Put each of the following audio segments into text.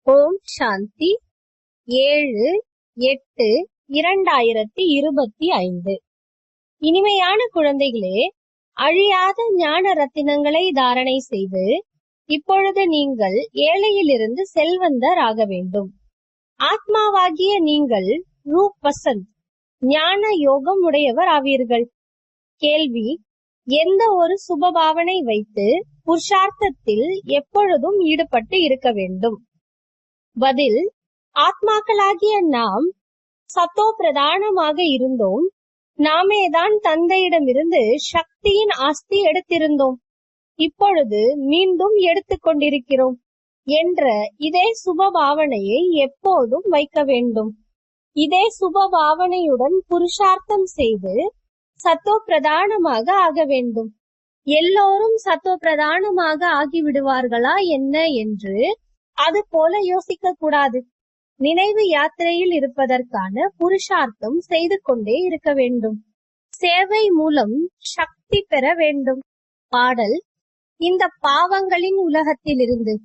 ஓம் சாந்தி 7/8/2025. இனிமையான குழந்தைகளே, அழியாத ஞான ரத்தினங்களை தாரணை செய்து இப்பொழுது நீங்கள் ஏழையிலிருந்து செல்வந்தர் ஆக வேண்டும். ஆத்மாவாகிய நீங்கள் ரூப் வசந்த் ஞான யோகம் உடையவர் ஆவீர்கள். கேள்வி: எந்த ஒரு சுபபாவனை வைத்து புருஷார்த்தத்தில் எப்பொழுதும் ஈடுபட்டு இருக்க வேண்டும்? பதில்: ஆத்மாக்களாகிய நாம் சத்தோ பிரதானமாக இருந்தோம். நாமேதான் தந்தையிடமிருந்து சக்தியின் ஆஸ்தி எடுத்திருந்தோம். இப்பொழுது மீண்டும் எடுத்துக்கொண்டிருக்கிறோம் என்ற இதே சுபபாவனையை எப்போதும் வைக்க வேண்டும். இதே சுபபாவனையுடன் புருஷார்த்தம் செய்து சத்தோ பிரதானமாக ஆக வேண்டும். எல்லோரும் சத்தோ பிரதானமாக ஆகிவிடுவார்களா என்ன என்று அது போல யோசிக்க கூடாது. நினைவு யாத்திரையில் இருப்பதற்கான புருஷார்த்தம் செய்து கொண்டே இருக்க வேண்டும். சேவை மூலம் சக்தி பெற வேண்டும். பாடல்: இந்த பாவங்களின் உலகத்திலிருந்து.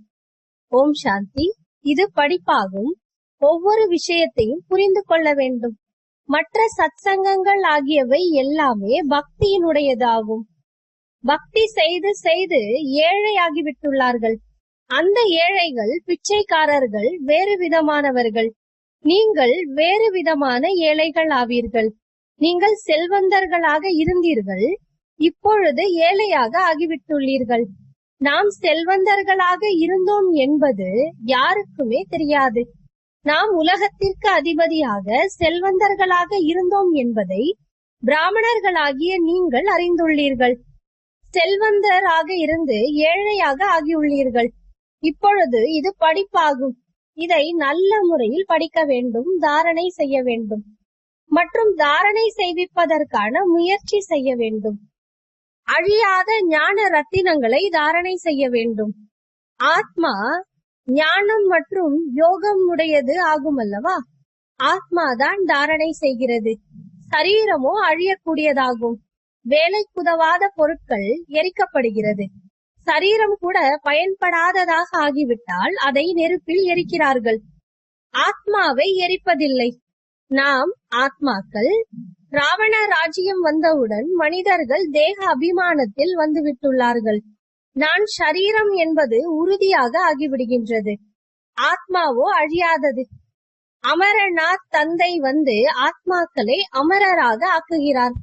ஓம் சாந்தி. இது படிப்பாகும். ஒவ்வொரு விஷயத்தையும் புரிந்து கொள்ள வேண்டும். மற்ற சத்சங்கங்கள் ஆகியவை எல்லாமே பக்தியினுடையதாகும். பக்தி செய்து செய்து ஏழையாகிவிட்டுள்ளார்கள். அந்த ஏழைகள் பிச்சைக்காரர்கள் வேறு விதமானவர்கள். நீங்கள் வேறு விதமான ஏழைகள் ஆவீர்கள். நீங்கள் செல்வந்தர்களாக இருந்தீர்கள், இப்பொழுது ஏழையாக ஆகிவிட்டுள்ளீர்கள். நாம் செல்வந்தர்களாக இருந்தோம் என்பது யாருக்குமே தெரியாது. நாம் உலகத்திற்கு அதிபதியாக செல்வந்தர்களாக இருந்தோம் என்பதை பிராமணர்களாகிய நீங்கள் அறிந்துள்ளீர்கள். செல்வந்தராக இருந்து ஏழையாக ஆகியுள்ளீர்கள். இப்பொழுது இது படிப்பாகும். இதை நல்ல முறையில் படிக்க வேண்டும், தாரணை செய்ய வேண்டும் மற்றும் தாரணை செய்விப்பதற்கான முயற்சி செய்ய வேண்டும். அழியாத ஞான ரத்தினங்களை தாரணை செய்ய வேண்டும். ஆத்மா ஞானம் மற்றும் யோகம் உடையது ஆகும் அல்லவா? ஆத்மாதான் தாரணை செய்கிறது. சரீரமோ அழியக்கூடியதாகும். வேலைக்குதவாத பொருட்கள் எரிக்கப்படுகிறது. சரீரம் கூட பயன்படாததாக ஆகிவிட்டால் அதை நெருப்பில் எரிக்கிறார்கள். ஆத்மாவை எரிப்பதில்லை. நாம் ஆத்மாக்கள். ராவண ராஜ்யம் வந்தவுடன் மனிதர்கள் தேக அபிமானத்தில் வந்துவிட்டுள்ளார்கள். நான் ஷரீரம் என்பது உறுதியாக ஆகிவிடுகின்றது. ஆத்மாவோ அழியாதது. அமரநாத் தந்தை வந்து ஆத்மாக்களை அமரராக ஆக்குகிறார்.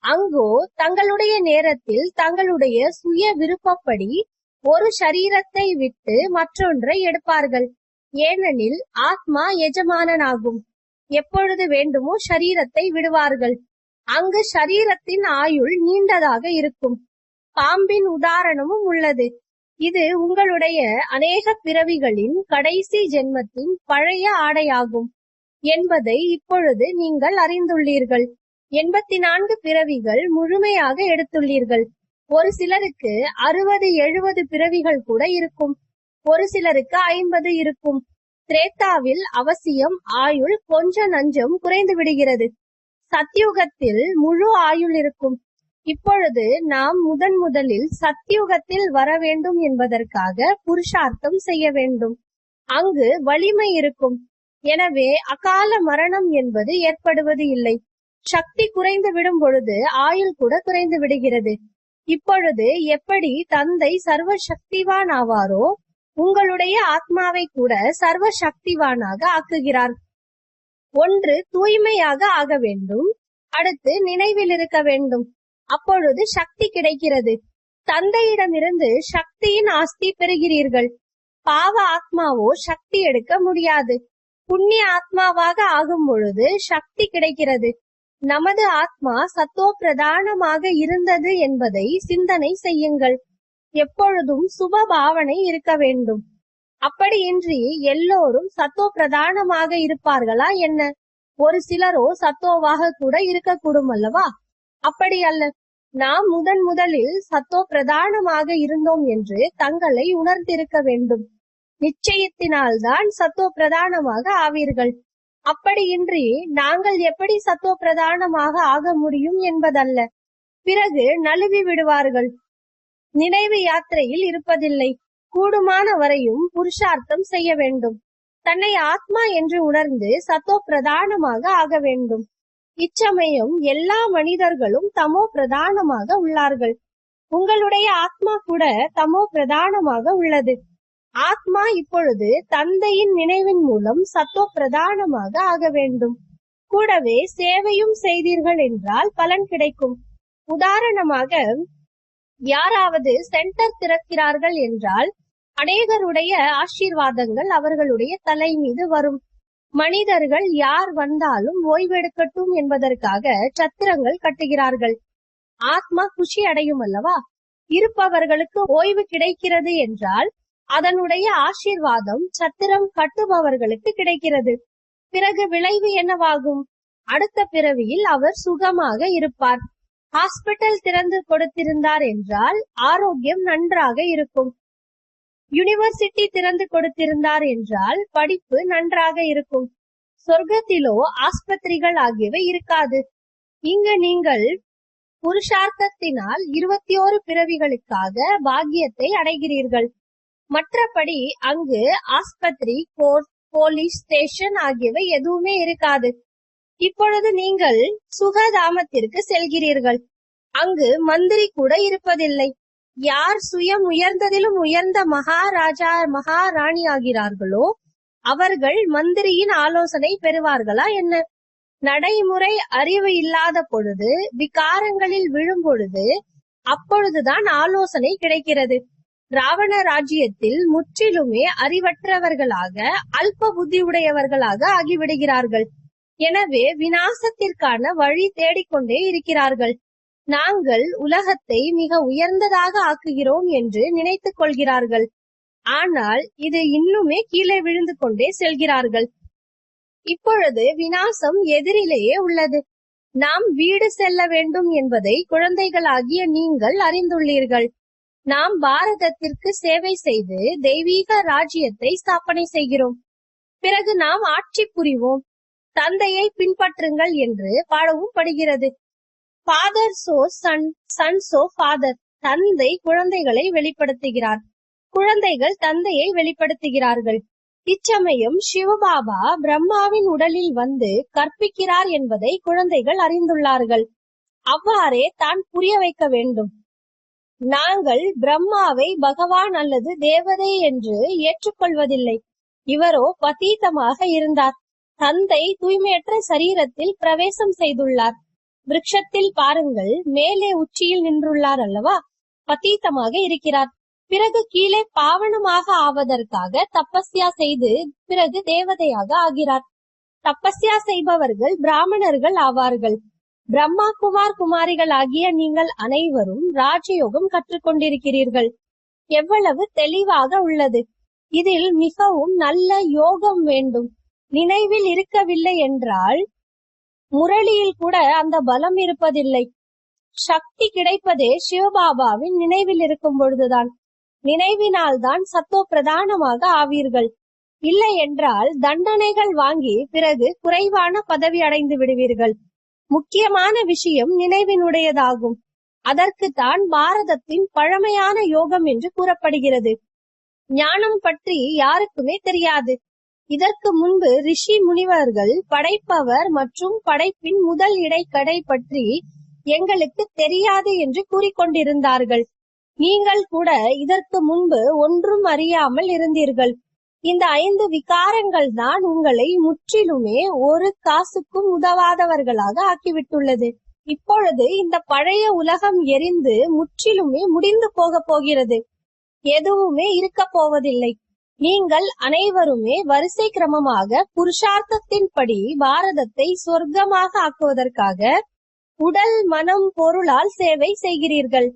அங்கோ தங்களுடைய நேரத்தில் தங்களுடைய சுய விருப்பப்படி ஒரு ஷரீரத்தை விட்டு மற்றொன்றை எடுப்பார்கள். ஏனெனில் ஆத்மா எஜமானனாகும். எப்பொழுது வேண்டுமோ ஷரீரத்தை விடுவார்கள். அங்கு ஷரீரத்தின் ஆயுள் நீண்டதாக இருக்கும். பாம்பின் உதாரணமும் உள்ளது. இது உங்களுடைய அநேக பிறவிகளின் கடைசி ஜென்மத்தின் பழைய ஆடையாகும் என்பதை இப்பொழுது நீங்கள் அறிந்துள்ளீர்கள். 84 பிறவிகள் முழுமையாக எடுத்துள்ளீர்கள். ஒரு சிலருக்கு 60-70 பிறவிகள் கூட இருக்கும். ஒரு சிலருக்கு 50 இருக்கும். திரேதாவில் அவசியம் ஆயுள் கொஞ்ச நஞ்சம் குறைந்து விடுகிறது. சத்யுகத்தில் முழு ஆயுள் இருக்கும். இப்பொழுது நாம் முதலில் சத்யுகத்தில் வர வேண்டும் என்பதற்காக புருஷார்த்தம் செய்ய வேண்டும். அங்கு வலிமை இருக்கும். எனவே அகால மரணம் என்பது ஏற்படுவது இல்லை. சக்தி குறைந்து விடும் பொழுது ஆயுள் கூட குறைந்து விடுகிறது. இப்பொழுது எப்படி தந்தை சர்வ சக்திவான் ஆவாரோ, உங்களுடைய ஆத்மாவை கூட சர்வ சக்திவானாக ஆக்குகிறார். ஒன்று தூய்மையாக ஆக வேண்டும், அடுத்து நினைவில் இருக்க வேண்டும். அப்பொழுது சக்தி கிடைக்கிறது. தந்தையிடமிருந்து சக்தியின் ஆஸ்தி பெறுகிறீர்கள். பாவ ஆத்மாவோ சக்தி எடுக்க முடியாது. புண்ணிய ஆத்மாவாக ஆகும் பொழுது சக்தி கிடைக்கிறது. நமது ஆத்மா சத்தோ பிரதானமாக இருந்தது என்பதை சிந்தனை செய்யுங்கள். எப்பொழுதும் சுப பாவனை இருக்க வேண்டும். அப்படியின்றி எல்லோரும் சத்தோ பிரதானமாக இருப்பார்களா என்ன? ஒரு சிலரோ சத்தோவாக கூட இருக்கக்கூடும் அல்லவா? அப்படி அல்ல. நாம் முதலில் சத்தோ பிரதானமாக இருந்தோம் என்று தங்களை உணர்ந்திருக்க வேண்டும். நிச்சயத்தினால்தான் சத்தோ பிரதானமாக ஆவீர்கள். அப்படியின்றி நாங்கள் எப்படி சத்தோ பிரதானமாக ஆக முடியும் என்பதல்ல. பிறகு நழுவி விடுவார்கள். நினைவு யாத்திரையில் இருப்பதில்லை. கூடுமான வரையும் புருஷார்த்தம் செய்ய வேண்டும். தன்னை ஆத்மா என்று உணர்ந்து சத்தோ பிரதானமாக ஆக வேண்டும். இச்சமயம் எல்லா மனிதர்களும் தமோ பிரதானமாக உள்ளார்கள். உங்களுடைய ஆத்மா கூட தமோ பிரதானமாக உள்ளது. ஆத்மா இப்பொழுது தந்தையின் நினைவின் மூலம் சத்தோ பிரதானமாக ஆக வேண்டும். கூடவே சேவையும் செய்தீர்கள் என்றால் பலன் கிடைக்கும். உதாரணமாக, யாராவது சென்டர் திறக்கிறார்கள் என்றால் அநேகருடைய ஆசீர்வாதங்கள் அவர்களுடைய தலை மீது வரும். மனிதர்கள் யார் வந்தாலும் ஓய்வெடுக்கட்டும் என்பதற்காக சத்திரங்கள் கட்டுகிறார்கள். ஆத்மா குஷி அடையும் அல்லவா? இருப்பவர்களுக்கு ஓய்வு கிடைக்கிறது என்றால் அதனுடைய ஆசீர்வாதம் சத்திரம் கட்டுபவர்களுக்கு கிடைக்கிறது. பிறகு விளைவு என்னவாகும்? அடுத்த பிறவியில் அவர் சுகமாக இருப்பார். ஹாஸ்பிட்டல் திறந்து கொடுத்திருந்தார் என்றால் ஆரோக்கியம் நன்றாக இருக்கும். யூனிவர்சிட்டி திறந்து கொடுத்திருந்தார் என்றால் படிப்பு நன்றாக இருக்கும். சொர்க்கத்திலோ ஆஸ்பத்திரிகள் ஆகியவை இருக்காது. இங்கு நீங்கள் புருஷார்த்தத்தினால் 21 பிறவிகளுக்காக பாக்கியத்தை அடைகிறீர்கள். மற்றபடி அங்கு ஆஸ்பத்திரி, கோர்ட், போலீஸ் ஸ்டேஷன் ஆகியவை எதுவுமே இருக்காது. இப்பொழுது நீங்கள் சுகதாமத்திற்கு செல்கிறீர்கள். அங்கு மந்திரி கூட இருப்பதில்லை. யார் சுயம் உயர்ந்ததிலும் உயர்ந்த மகாராஜா மகாராணி ஆகிறார்களோ அவர்கள் மந்திரியின் ஆலோசனை பெறுவார்களா என்ன? நடைமுறை அறிவு இல்லாத பொழுது, விகாரங்களில் விழும் பொழுது, அப்பொழுதுதான் ஆலோசனை கிடைக்கிறது. ராவண ராஜ்யத்தில் முற்றிலுமே அறிவற்றவர்களாக, அல்ப புத்தி உடையவர்களாக ஆகிவிடுகிறார்கள். எனவே விநாசத்திற்கான வழி தேடிக்கொண்டே இருக்கிறார்கள். நாங்கள் உலகத்தை மிக உயர்ந்ததாக ஆக்குகிறோம் என்று நினைத்துக் கொள்கிறார்கள். ஆனால் இது இன்னுமே கீழே விழுந்து கொண்டே செல்கிறார்கள். இப்பொழுது விநாசம் எதிரிலேயே உள்ளது. நாம் வீடு செல்ல வேண்டும் என்பதை குழந்தைகளாகிய நீங்கள் அறிந்துள்ளீர்கள். நாம் பாரதத்திற்கு சேவை செய்து தெய்வீக ராஜ்யத்தை ஸ்தாபனை செய்கிறோம். பிறகு நாம் ஆட்சி புரிவோம். தந்தையை பின்பற்றுங்கள் என்று பாடவும் படுகிறது. Father so son, son so father. தந்தை குழந்தைகளை வெளிப்படுத்துகிறார், குழந்தைகள் தந்தையை வெளிப்படுத்துகிறார்கள். இச்சமயம் சிவபாபா பிரம்மாவின் உடலில் வந்து கற்பிக்கிறார் என்பதை குழந்தைகள் அறிந்துள்ளார்கள். அவ்வாறே தான் புரிய வைக்க வேண்டும். நாங்கள் பிரம்மாவை பகவான் அல்லது தேவதை என்று ஏற்றுக்கொள்வதில்லை. இவரோ பதீதமாக இருந்தார். தந்தை தூய்மையற்ற சரீரத்தில் பிரவேசம் செய்துள்ளார். விருட்சத்தில் பாருங்கள், மேலே உச்சியில் நின்றுள்ளார் அல்லவா? பதீதமாக இருக்கிறார். பிறகு கீழே பாவனமாக ஆவதற்காக தபஸ்யா செய்து பிறகு தேவதையாக ஆகிறார். தபஸ்யா செய்பவர்கள் பிராமணர்கள் ஆவார்கள். பிரம்மா குமார் குமாரிகள் ஆகிய நீங்கள் அனைவரும் ராஜயோகம் கற்றுக்கொண்டிருக்கிறீர்கள். எவ்வளவு தெளிவாக உள்ளது! இதில் மிகவும் நல்ல யோகம் வேண்டும். நினைவில் இருக்கவில்லை என்றால் முரளியில் கூட அந்த பலம் இருப்பதில்லை. சக்தி கிடைப்பதே சிவபாபாவின் நினைவில் இருக்கும் பொழுதுதான். நினைவினால் தான் சத்தோ பிரதானமாக ஆவீர்கள். இல்லை என்றால் தண்டனைகள் வாங்கி பிறகு குறைவான பதவி அடைந்து விடுவீர்கள். முக்கியமான விஷயம் நினைவினுடையதாகும். அதற்குத்தான் பாரதத்தின் பழமையான யோகம் என்று கூறப்படுகிறது. ஞானம் பற்றி யாருக்குமே தெரியாது. இதற்கு முன்பு ரிஷி முனிவர்கள் படைப்பவர் மற்றும் படைப்பின் முதல் இடைக்கடை பற்றி எங்களுக்கு தெரியாது என்று கூறிக்கொண்டிருந்தார்கள். நீங்கள் கூட இதற்கு முன்பு ஒன்றும் அறியாமல் இருந்தீர்கள். இந்த 5 விகாரங்கள் தான் உங்களை முற்றிலுமே ஒரு காசுக்கும் உதவாதவர்களாக ஆக்கிவிட்டுள்ளது. இப்பொழுது இந்த பழைய உலகம் எரிந்து முற்றிலுமே முடிந்து போக போகிறது. எதுவுமே இருக்க போவதில்லை. நீங்கள் அனைவருமே வரிசை கிரமமாக புருஷார்த்தத்தின்படி பாரதத்தை சொர்க்கமாக ஆக்குவதற்காக உடல், மனம், பொருளால் சேவை செய்கிறீர்கள்.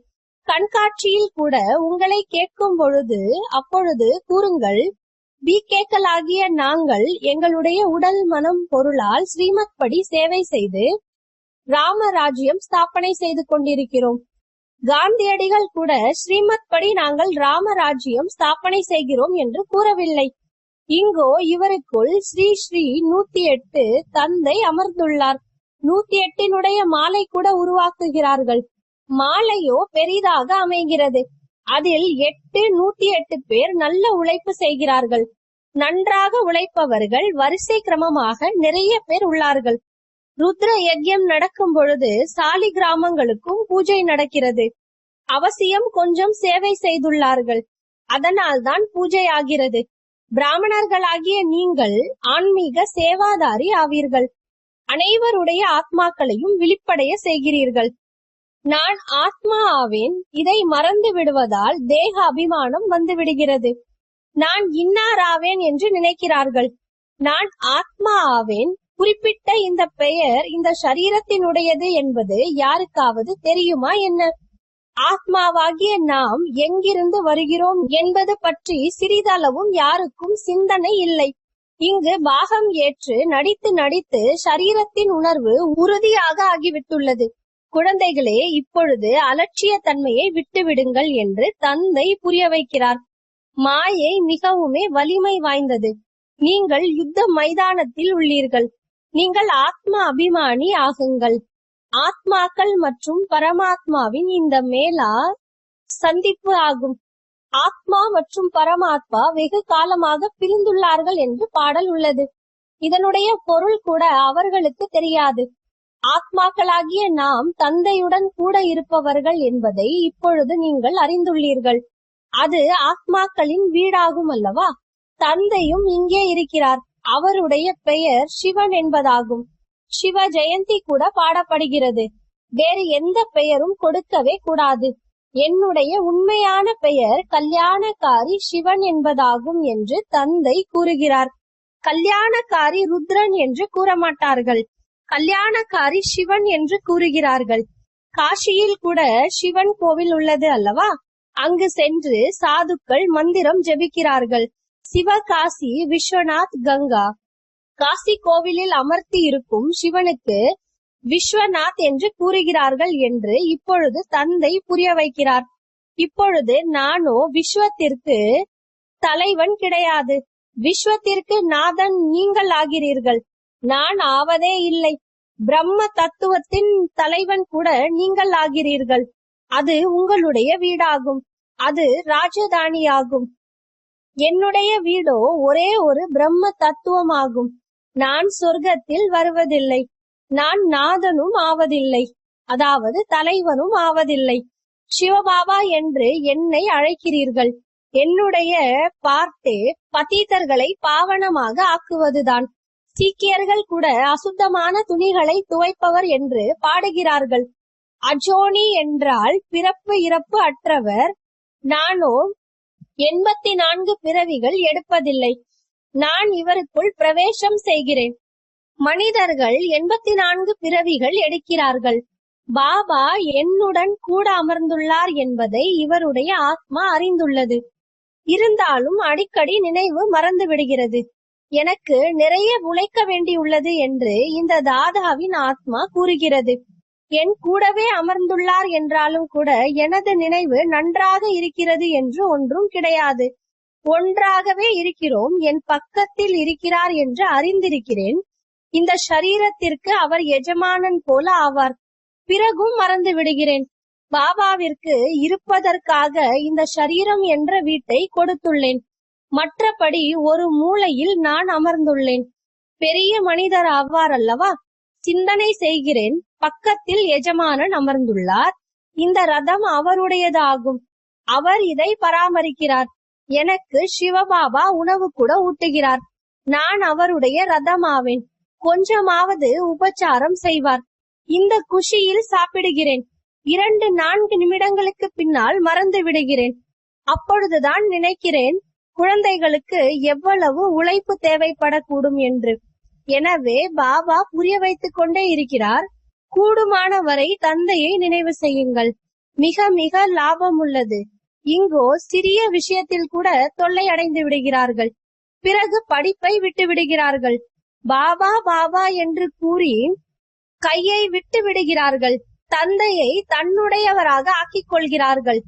கண்காட்சியில் கூட உங்களை கேட்கும் பொழுது அப்பொழுது கூறுங்கள், பிகேக்களாகிய நாங்கள் எங்களுடைய உடல், மனம், பொருளால் ஸ்ரீமத் படி சேவை செய்து ராமராஜ்யம் ஸ்தாபனை செய்து கொண்டிருக்கிறோம். காந்தியடிகள் கூட ஸ்ரீமத் படி நாங்கள் ராமராஜ்யம் ஸ்தாபனை செய்கிறோம் என்று கூறவில்லை. இங்கோ இவருக்குள் ஸ்ரீ ஸ்ரீ 108 தந்தை அமர்ந்துள்ளார். 108 மாலை கூட உருவாக்குகிறார்கள். மாலையோ பெரிதாக அமைகிறது. அதில் 108 பேர் நல்ல உழைப்பு செய்கிறார்கள். நன்றாக உழைப்பவர்கள் வரிசை கிரமமாக நிறைய பேர் உள்ளார்கள். ருத்ர யஜ்யம் நடக்கும் பொழுது சாலி கிராமங்களுக்கும் பூஜை நடக்கிறது. அவசியம் கொஞ்சம் சேவை செய்துள்ளார்கள், அதனால்தான் பூஜை ஆகிறது. பிராமணர்களாகிய நீங்கள் ஆன்மீக சேவாதாரி ஆவீர்கள். அனைவருடைய ஆத்மாக்களையும் விழிப்படைய செய்கிறீர்கள். நான் ஆத்மா ஆவேன், இதை மறந்து விடுவதால் தேக அபிமானம் வந்து விடுகிறது. நான் இன்னார் ஆவேன் என்று நினைக்கிறார்கள். நான் ஆத்மா ஆவேன், குறிப்பிட்ட இந்த பெயர் இந்த சரீரத்தினுடையது என்பது யாருக்காவது தெரியுமா என்ன? ஆத்மாவாகிய நாம் எங்கிருந்து வருகிறோம் என்பது பற்றி சிறிதளவும் யாருக்கும் சிந்தனை இல்லை. இங்கு பாகம் ஏற்று நடித்து நடித்து சரீரத்தின் உணர்வு உறுதியாக ஆகிவிட்டுள்ளது. குழந்தைகளே, இப்பொழுது அலட்சிய தன்மையை விட்டுவிடுங்கள் என்று தந்தை புரிய வைக்கிறார். மாயை மிகவுமே வலிமை வாய்ந்தது. நீங்கள் யுத்த மைதானத்தில் உள்ளீர்கள். நீங்கள் ஆத்மா அபிமானி ஆகுங்கள். ஆத்மாக்கள் மற்றும் பரமாத்மாவின் இந்த மேலா சந்திப்பு ஆகும். ஆத்மா மற்றும் பரமாத்மா வெகு காலமாக பிரிந்துள்ளார்கள் என்று பாடல் உள்ளது. இதனுடைய பொருள் கூட அவர்களுக்கு தெரியாது. ஆத்மாக்களாகிய நாம் தந்தையுடன் கூட இருப்பவர்கள் என்பதை இப்பொழுது நீங்கள் அறிந்துள்ளீர்கள். அது ஆத்மாக்களின் வீடாகும் அல்லவா? தந்தையும் இங்கே இருக்கிறார். அவருடைய பெயர் சிவன் என்பதாகும். சிவ ஜெயந்தி கூட பாடப்படுகிறது. வேறு எந்த பெயரும் கொடுக்கவே கூடாது. என்னுடைய உண்மையான பெயர் கல்யாணக்காரி சிவன் என்பதாகும் என்று தந்தை கூறுகிறார். கல்யாணக்காரி ருத்ரன் என்று கூற மாட்டார்கள். கல்யாணக்காரி சிவன் என்று கூறுகிறார்கள். காசியில் கூட சிவன் கோவில் உள்ளது அல்லவா? அங்கு சென்று சாதுக்கள் மந்திரம் ஜெபிக்கிறார்கள். சிவகாசி, விஸ்வநாத், கங்கா. காசி கோவிலில் அமர்த்தி இருக்கும் சிவனுக்கு விஸ்வநாத் என்று கூறுகிறார்கள் என்று இப்பொழுது தந்தை புரிய வைக்கிறார். இப்பொழுது நானோ விஸ்வத்திற்கு தலைவன் கிடையாது. விஸ்வத்திற்கு நாதன் நீங்கள் ஆகிறீர்கள். நான் ஆவதே இல்லை. பிரம்ம தத்துவத்தின் தலைவன் கூட நீங்கள் ஆகிறீர்கள். அது உங்களுடைய வீடாகும். அது ராஜதானியாகும். என்னுடைய வீடோ ஒரே ஒரு பிரம்ம தத்துவமாகும். நான் சொர்க்கத்தில் வருவதில்லை. நான் நாதனும் ஆவதில்லை, அதாவது தலைவனும் ஆவதில்லை. சிவபாபா என்று என்னை அழைக்கிறீர்கள். என்னுடைய பார்த்தே பதீதர்களை பாவனமாக ஆக்குவதுதான். சீக்கியர்கள் கூட அசுத்தமான துணிகளை துவைப்பவர் என்று பாடுகிறார்கள். அஜோனி என்றால் பிறப்பு இறப்பு அற்றவர். நானோ 84 பிறவிகள் எடுப்பதில்லை. நான் இவருக்குள் பிரவேசம் செய்கிறேன். மனிதர்கள் 84 பிறவிகள் எடுக்கிறார்கள். பாபா என்னுடன் கூட அமர்ந்துள்ளார் என்பதை இவருடைய ஆத்மா அறிந்துள்ளது. இருந்தாலும் அடிக்கடி நினைவு மறந்து விடுகிறது. எனக்கு நிறைய உழைக்க வேண்டியுள்ளது என்று இந்த தாதாவின் ஆத்மா கூறுகிறது. என் கூடவே அமர்ந்துள்ளார் என்றாலும் கூட எனது நினைவு நன்றாக இருக்கிறது என்று ஒன்றும் கிடையாது. ஒன்றாகவே இருக்கிறோம். என் பக்கத்தில் இருக்கிறார் என்று அறிந்திருக்கிறேன். இந்த சரீரத்திற்கு அவர் எஜமானன் போல ஆவார். பிறகும் மறந்து விடுகிறேன். பாபாவிற்கு இருப்பதற்காக இந்த சரீரம் என்ற வீட்டை கொடுத்துள்ளேன். மற்றபடி ஒரு மூலையில் நான் அமர்ந்துள்ளேன். பெரிய மனிதர் ஆவார் அல்லவா? சிந்தனை செய்கிறேன். பக்கத்தில் எஜமானன் அமர்ந்துள்ளார். இந்த ரதம் அவருடையதாகும். அவர் இதை பராமரிக்கிறார். எனக்கு சிவபாபா உணவு கூட ஊட்டுகிறார். நான் அவருடைய ரதமாவேன். கொஞ்சமாவது உபச்சாரம் செய்வார். இந்த குஷியில் சாப்பிடுகிறேன். 2-4 நிமிடங்களுக்கு பின்னால் மறந்து விடுகிறேன். அப்பொழுதுதான் நினைக்கிறேன் குழந்தைகளுக்கு எவ்வளவு உழைப்பு தேவைப்படக்கூடும் என்று. எனவே பாபா புரிய வைத்துக் கொண்டே இருக்கிறார். கூடுமான வரை தந்தையை நினைவு செய்யுங்கள். மிக மிக லாபம் உள்ளது. இங்கோ சிறிய விஷயத்தில் கூட தொல்லை அடைந்து விடுகிறார்கள். பிறகு படிப்பை விட்டு விடுகிறார்கள். பாபா பாபா என்று கூறி கையை விட்டு விடுகிறார்கள். தந்தையை தன்னுடையவராக ஆக்கிக் கொள்கிறார்கள்.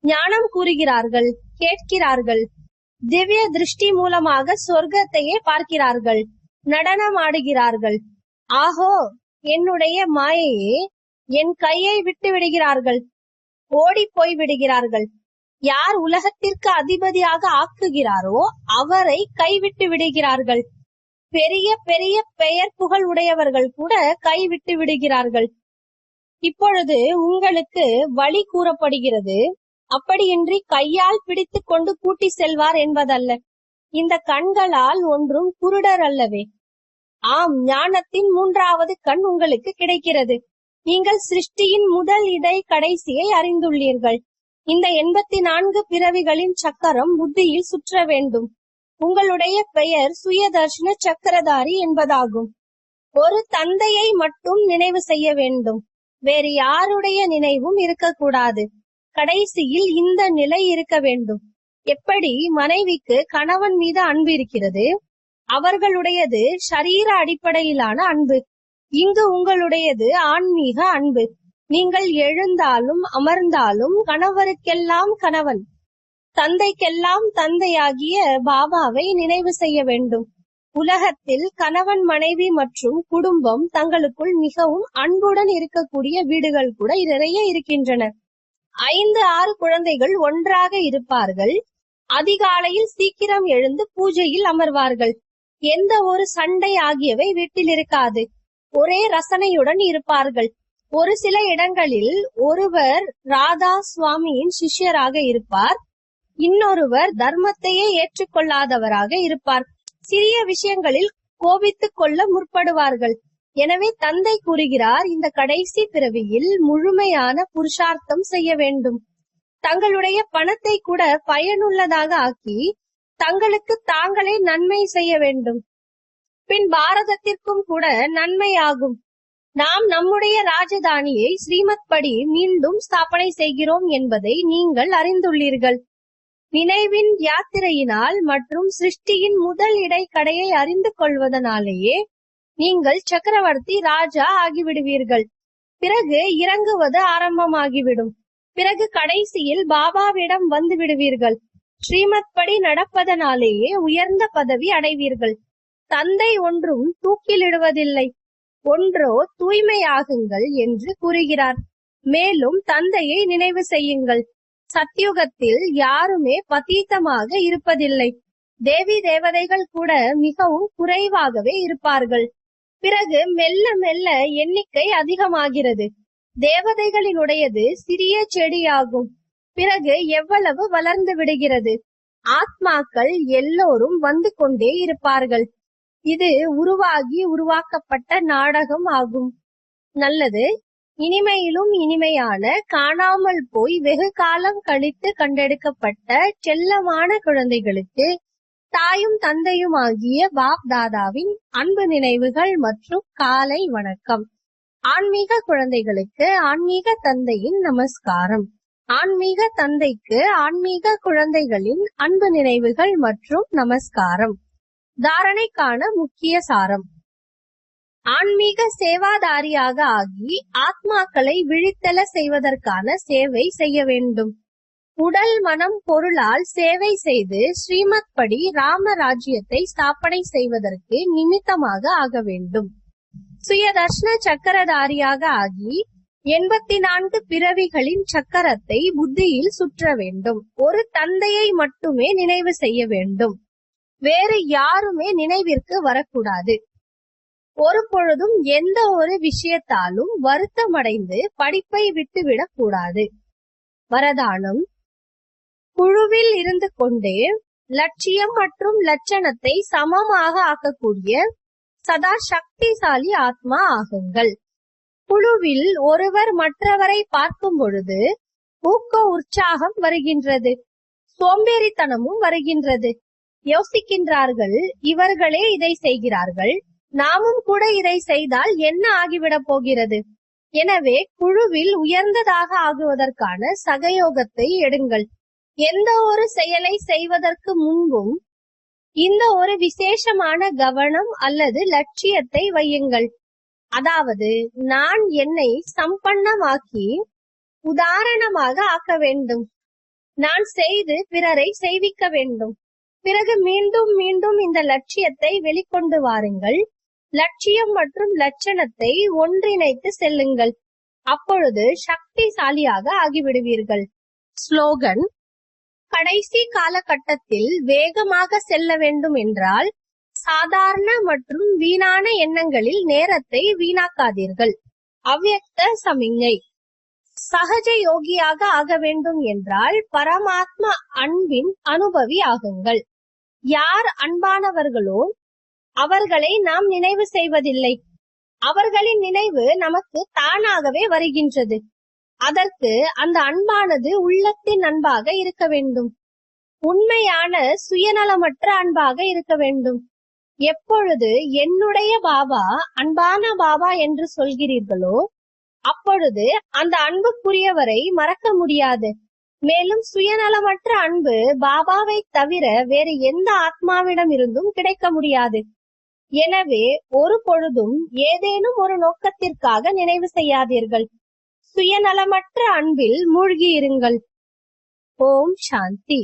ஞானம் கூறுகிறார்கள், கேட்கிறார்கள். திவ்ய திருஷ்டி மூலமாக சொர்க்கத்தையே பார்க்கிறார்கள். நடனம் ஆடுகிறார்கள். ஆஹோ, என்னுடைய மாயையே, என் கையை விட்டு விடுகிறார்கள். ஓடி போய் விடுகிறார்கள். யார் உலகத்திற்கு அதிபதியாக ஆக்குகிறாரோ அவரை கைவிட்டு விடுகிறார்கள். பெரிய பெரிய பெயர் புகழ் உடையவர்கள் கூட கைவிட்டு விடுகிறார்கள். இப்பொழுது உங்களுக்கு வழி கூறப்படுகிறது. அப்படியின்றி கையால் பிடித்து கொண்டு கூட்டி செல்வார் என்பதல்ல. இந்த கண்களால் ஒன்றும் குருடர் அல்லவே. ஆம், ஞானத்தின் 3வது கண் உங்களுக்கு கிடைக்கிறது. நீங்கள் சிருஷ்டியின் முதல் இடை கடைசியை அறிந்துள்ளீர்கள். இந்த 84 பிறவிகளின் சக்கரம் புத்தியில் சுற்ற வேண்டும். உங்களுடைய பெயர் சுயதர்ஷன சக்கரதாரி என்பதாகும். ஒரு தந்தையை மட்டும் நினைவு செய்ய வேண்டும். வேறு யாருடைய நினைவும் இருக்கக்கூடாது. கடைசியில் இந்த நிலை இருக்க வேண்டும். எப்படி மனைவிக்கு கணவன் மீது அன்பு இருக்கிறது, அவர்களுடையது ஷரீர அடிப்படையிலான அன்பு. இங்கு உங்களுடையது ஆன்மீக அன்பு. நீங்கள் எழுந்தாலும் அமர்ந்தாலும் கணவருக்கெல்லாம் கணவன், தந்தைக்கெல்லாம் தந்தையாகிய பாபாவை நினைவு செய்ய வேண்டும். உலகத்தில் கணவன், மனைவி மற்றும் குடும்பம் தங்களுக்குள் மிகவும் அன்புடன் இருக்கக்கூடிய வீடுகள் கூட நிறைய இருக்கின்றன. 5-6 குழந்தைகள் ஒன்றாக இருப்பார்கள். அதிகாலையில் சீக்கிரம் எழுந்து பூஜையில் அமர்வார்கள். எந்த ஒரு சண்டை ஆகியவை வீட்டில் இருக்காது. ஒரே ரசனையுடன் இருப்பார்கள். ஒரு சில இடங்களில் ஒருவர் ராதா சுவாமியின் சிஷ்யராக இருப்பார், இன்னொருவர் தர்மத்தையே ஏற்றுக்கொள்ளாதவராக இருப்பார். சிறிய விஷயங்களில் கோபித்துக் கொள்ள முற்படுவார்கள். எனவே தந்தை கூறுகிறார், இந்த கடைசி பிறவியில் முழுமையான புருஷார்த்தம் செய்ய வேண்டும். தங்களுடைய பணத்தை கூட பயனுள்ளதாக ஆக்கி தங்களுக்கு தாங்களே நன்மை செய்ய வேண்டும். பின் பாரதத்திற்கும் கூட நன்மையாகும். நாம் நம்முடைய ராஜதானியை ஸ்ரீமத் படி மீண்டும் ஸ்தாபனை செய்கிறோம் என்பதை நீங்கள் அறிந்துள்ளீர்கள். நினைவின் யாத்திரையினால் மற்றும் சிருஷ்டியின் முதல் இடைக்கடையை அறிந்து கொள்வதனாலேயே நீங்கள் சக்கரவர்த்தி ராஜா ஆகிவிடுவீர்கள். பிறகு இறங்குவது ஆரம்பமாகிவிடும். பிறகு கடைசியில் பாபாவிடம் வந்து விடுவீர்கள். ஸ்ரீமத் படி நடப்பதனாலேயே உயர்ந்த பதவி அடைவீர்கள். தந்தை ஒன்றும் தூக்கிலிடுவதில்லை. ஒன்றோ தூய்மையாகுங்கள் என்று கூறுகிறார். மேலும் தந்தையை நினைவு செய்யுங்கள். சத்யுகத்தில் யாருமே பதீதமாக இருப்பதில்லை. தேவி தேவதைகள் கூட மிகவும் குறைவாகவே இருப்பார்கள். பிறகு மெல்ல மெல்ல எண்ணிக்கை அதிகமாகிறது. தேவதைகளினுடையது சிறிய செடியாகும். பிறகு எவ்வளவு வளர்ந்து விடுகிறது. ஆத்மாக்கள் எல்லோரும் வந்து கொண்டே இருப்பார்கள். இது உருவாக்கப்பட்ட நாடகம் ஆகும். நல்லது. இனிமையிலும் இனிமையான, காணாமல் போய் வெகு காலம் கழித்து கண்டெடுக்கப்பட்ட செல்லமான குழந்தைகளுக்கு தாயும் தந்தையும் ஆகிய பாப் தாதாவின் அன்பு நினைவுகள் மற்றும் காலை வணக்கம். ஆன்மீக குழந்தைகளுக்கு ஆன்மீக தந்தையின் நமஸ்காரம். ஆன்மீக தந்தைக்கு ஆன்மீக குழந்தைகளின் அன்பு நினைவுகள் மற்றும் நமஸ்காரம். தாரணைக்கான முக்கிய சாரம்: ஆன்மீக சேவாதாரியாக ஆகி ஆத்மாக்களை விழித்தெழ செய்வதற்கான சேவை செய்ய வேண்டும். உடல், மனம், பொருளால் சேவை செய்து ஸ்ரீமத் படி ராமராஜ்யத்தை ஸ்தாபனை செய்வதற்கு நிமித்தமாக ஆக வேண்டும். சுயதர்ஷன சக்கரதாரியாக ஆகி 84 பிறவிகளின் சக்கரத்தை புத்தியில் சுற்ற வேண்டும். ஒரு தந்தையை மட்டுமே நினைவு செய்ய வேண்டும். வேறு யாருமே நினைவிற்கு வரக்கூடாது. ஒரு பொழுதும் எந்த ஒரு விஷயத்தாலும் வருத்தமடைந்து படிப்பை விட்டுவிடக் கூடாது. வரதானம்: குழுவில் இருந்து கொண்டே லட்சியம் மற்றும் லட்சணத்தை சமமாக ஆக்கக்கூடிய சதா சக்திசாலி ஆத்மா ஆகுங்கள். குழுவில் ஒருவர் மற்றவரை பார்க்கும் பொழுது ஊக்க உற்சாகம் வருகின்றது, சோம்பேறித்தனமும் வருகின்றது. யோசிக்கின்றார்கள், இவர்களே இதை செய்கிறார்கள், நாமும் கூட இதை செய்தால் என்ன ஆகிவிடப் போகிறது. எனவே குழுவில் உயர்ந்ததாக ஆகுவதற்கான சகயோகத்தை எடுங்கள். எந்த ஒரு செயலை செய்வதற்கு முன்பும் இந்த ஒரு விசேஷமான கவனம் அல்லது லட்சியத்தை வையுங்கள். அதாவது, நான் என்னை சம்பன்னமாக்கி உதாரணமாக ஆக்க வேண்டும். நான் செய்து பிறரை செய்விக்க வேண்டும். பிறகு மீண்டும் மீண்டும் இந்த லட்சியத்தை வெளிக்கொண்டு வாருங்கள். லட்சியம் மற்றும் லட்சணத்தை ஒன்றிணைத்து செல்லுங்கள். அப்பொழுது சக்திசாலியாக ஆகிவிடுவீர்கள். ஸ்லோகன்: கடைசி காலகட்டத்தில் வேகமாக செல்ல வேண்டும் என்றால் சாதாரண மற்றும் வீணான எண்ணங்களில் நேரத்தை வீணாக்காதீர்கள். அவ்யக்த சமிஞ்ஞை. சகஜ யோகியாக ஆக வேண்டும் என்றால் பரமாத்மா அன்பின் அனுபவி ஆகுங்கள். யார் அன்பானவர்களோ அவர்களை நாம் நினைவு செய்வதில்லை. அவர்களின் நினைவு நமக்கு தானாகவே வருகின்றது. அதற்கு அந்த அன்பானது உள்ளத்தின் அன்பாக இருக்க வேண்டும். உண்மையான சுயநலமற்ற அன்பாக இருக்க வேண்டும். எப்பொழுது என்னுடைய பாபா, அன்பான பாபா என்று சொல்கிறீர்களோ அப்பொழுது அந்த அன்புக்குரியவரை மறக்க முடியாது. மேலும் சுயநலமற்ற அன்பு பாபாவை தவிர வேறு எந்த ஆத்மாவிடம் இருந்தும் கிடைக்க முடியாது. எனவே ஒரு பொழுதும் ஏதேனும் ஒரு நோக்கத்திற்காக நினைவு செய்யாதீர்கள். சுயநலமற்ற அன்பில் மூழ்கி இருங்கள். ஓம் சாந்தி.